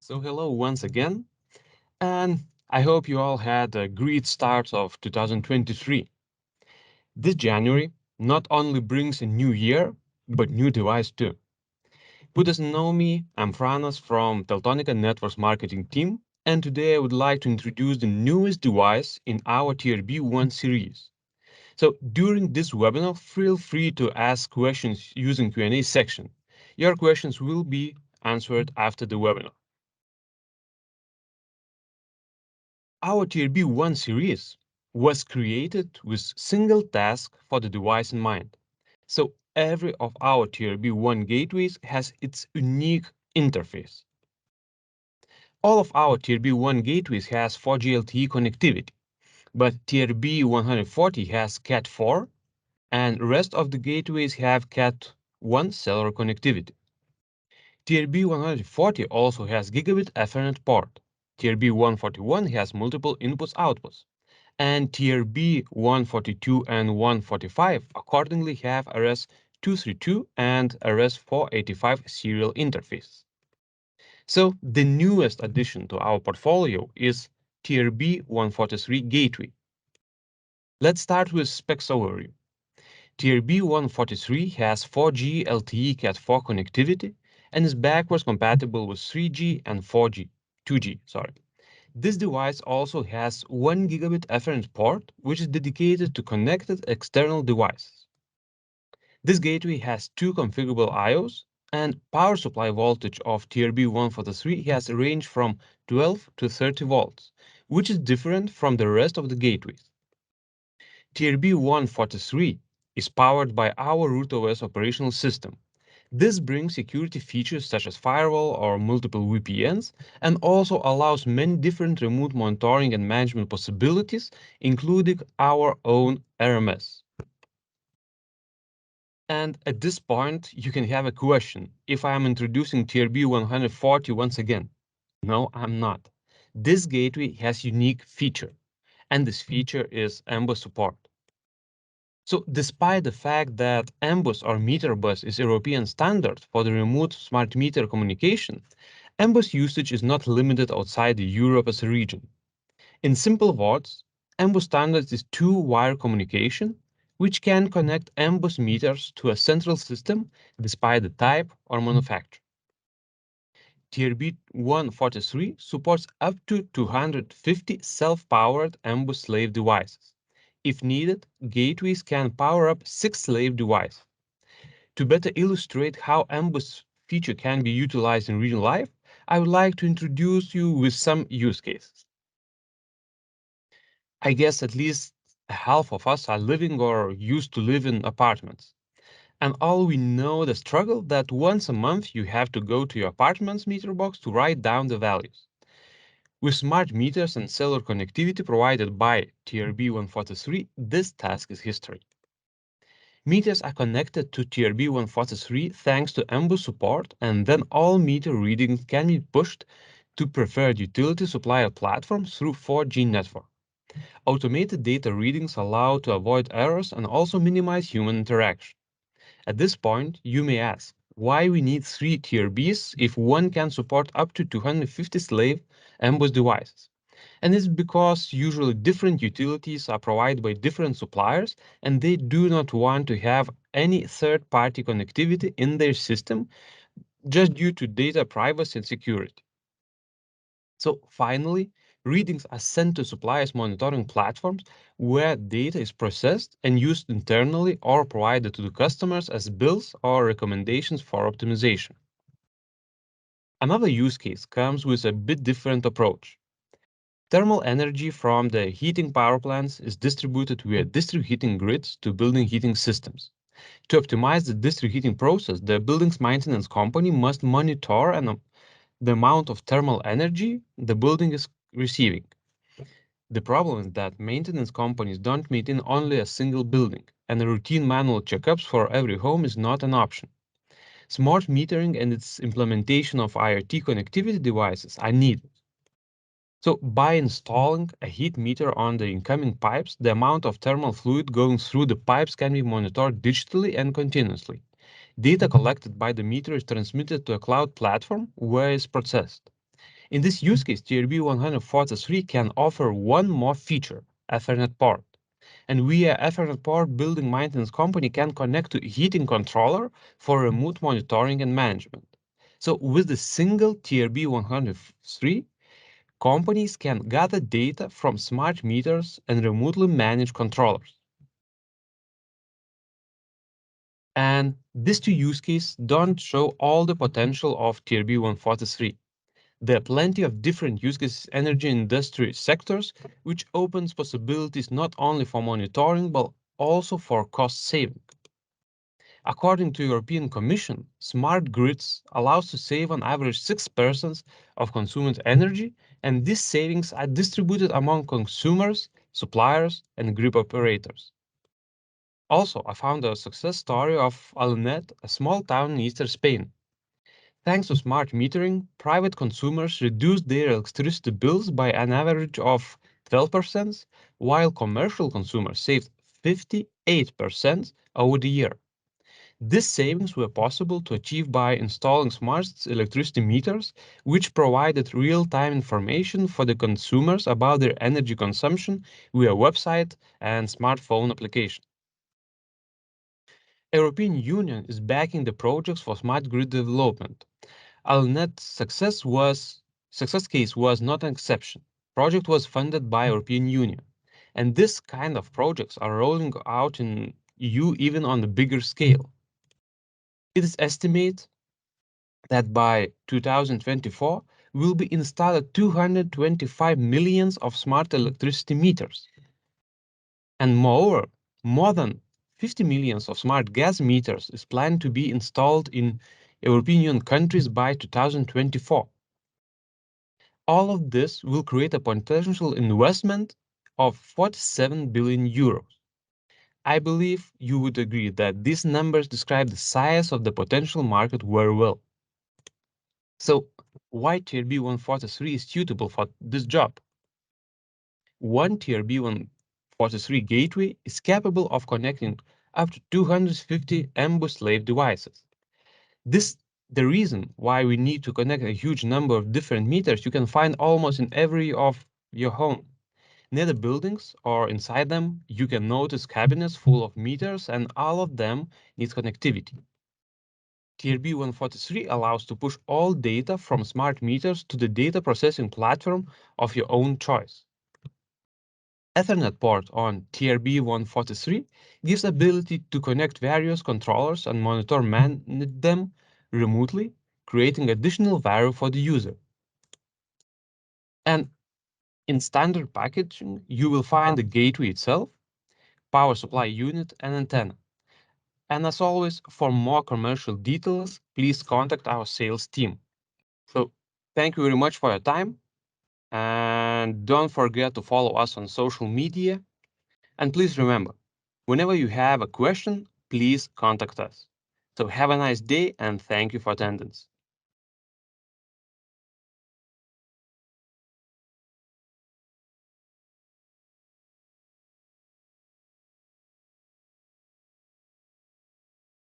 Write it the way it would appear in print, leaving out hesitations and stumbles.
So hello once again, and I hope you all had a great start of 2023. This January not only brings a new year, but new device too. Who doesn't know me? I'm Franas from Teltonika Networks marketing team, and today I would like to introduce the newest device in our TRB1 series. So during this webinar, feel free to ask questions using Q&A section. Your questions will be answered after the webinar. Our TRB1 series was created with single task for the device in mind. So every of our TRB1 gateways has its unique interface. All of our TRB1 gateways has 4G LTE connectivity, but TRB140 has Cat4 and rest of the gateways have Cat1 cellular connectivity. TRB140 also has gigabit Ethernet port. TRB141 has multiple inputs-outputs. And TRB142 and 145 accordingly have RS-232 and RS-485 serial interface. So the newest addition to our portfolio is TRB143 Gateway. Let's start with Specs Overview. TRB143 has 4G LTE Cat4 connectivity and is backwards compatible with 3G and 2G. This device also has 1 gigabit Ethernet port, which is dedicated to connected external devices. This gateway has two configurable I/Os, and power supply voltage of TRB143 has a range from 12 to 30 volts, which is different from the rest of the gateways. TRB143 is powered by our RootOS operational system. This brings security features such as firewall or multiple VPNs and also allows many different remote monitoring and management possibilities, including our own RMS. And at this point, you can have a question if I am introducing TRB140 once again. No, I'm not. This gateway has unique feature, and this feature is MBUS support. So despite the fact that MBUS or meter bus is European standard for the remote smart meter communication, MBUS usage is not limited outside Europe as a region. In simple words, MBUS standard is two-wire communication, which can connect MBUS meters to a central system despite the type or manufacturer. TRB143 supports up to 250 self-powered MBUS slave devices. If needed, gateways can power up 6 slave devices. To better illustrate how MBUS feature can be utilized in real life, I would like to introduce you with some use cases. I guess at least half of us are living or used to live in apartments. And all we know the struggle that once a month you have to go to your apartment's meter box to write down the values. With smart meters and cellular connectivity provided by TRB143, this task is history. Meters are connected to TRB143 thanks to MBUS support, and then all meter readings can be pushed to preferred utility supplier platforms through 4G network. Automated data readings allow to avoid errors and also minimize human interaction. At this point, you may ask, why we need 3 TRBs if one can support up to 250 slave MBUS devices? And it's because usually different utilities are provided by different suppliers and they do not want to have any third-party connectivity in their system just due to data privacy and security. So finally, readings are sent to suppliers' monitoring platforms where data is processed and used internally or provided to the customers as bills or recommendations for optimization. Another use case comes with a bit different approach. Thermal energy from the heating power plants is distributed via district heating grids to building heating systems. To optimize the district heating process, the building's maintenance company must monitor the amount of thermal energy the building is receiving. The problem is that maintenance companies don't maintain only a single building, and routine manual checkups for every home is not an option. Smart metering and its implementation of IoT connectivity devices are needed. So by installing a heat meter on the incoming pipes, the amount of thermal fluid going through the pipes can be monitored digitally and continuously. Data collected by the meter is transmitted to a cloud platform where it's processed. In this use case, TRB143 can offer one more feature, Ethernet port. And we, Ethernet port building maintenance company, can connect to heating controller for remote monitoring and management. So with the single TRB103, companies can gather data from smart meters and remotely manage controllers. And these two use cases don't show all the potential of TRB143. There are plenty of different use cases in energy industry sectors, which opens possibilities not only for monitoring, but also for cost saving. According to European Commission, smart grids allows to save on average 6% of consumed energy, and these savings are distributed among consumers, suppliers, and grid operators. Also, I found a success story of Alnet, a small town in eastern Spain. Thanks to smart metering, private consumers reduced their electricity bills by an average of 12%, while commercial consumers saved 58% over the year. These savings were possible to achieve by installing smart electricity meters, which provided real-time information for the consumers about their energy consumption via website and smartphone application. European Union is backing the projects for smart grid development. Alnet's success case was not an exception. Project was funded by European Union, and this kind of projects are rolling out in EU even on a bigger scale. It is estimated that by 2024 will be installed 225 millions of smart electricity meters. And moreover, more than 50 millions of smart gas meters is planned to be installed in European Union countries by 2024. All of this will create a potential investment of 47 billion euros. I believe you would agree that these numbers describe the size of the potential market very well. So, why TRB143 is suitable for this job? One TRB143 gateway is capable of connecting up to 250 MBus slave devices. This the reason why we need to connect a huge number of different meters you can find almost in every of your home. Near the buildings or inside them, you can notice cabinets full of meters and all of them need connectivity. TRB143 allows to push all data from smart meters to the data processing platform of your own choice. Ethernet port on TRB143 gives ability to connect various controllers and monitor manage them remotely, creating additional value for the user. And in standard packaging, you will find the gateway itself, power supply unit, and antenna. And as always, for more commercial details, please contact our sales team. So thank you very much for your time. And don't forget to follow us on social media. And please remember, whenever you have a question, please contact us. So have a nice day and thank you for attendance.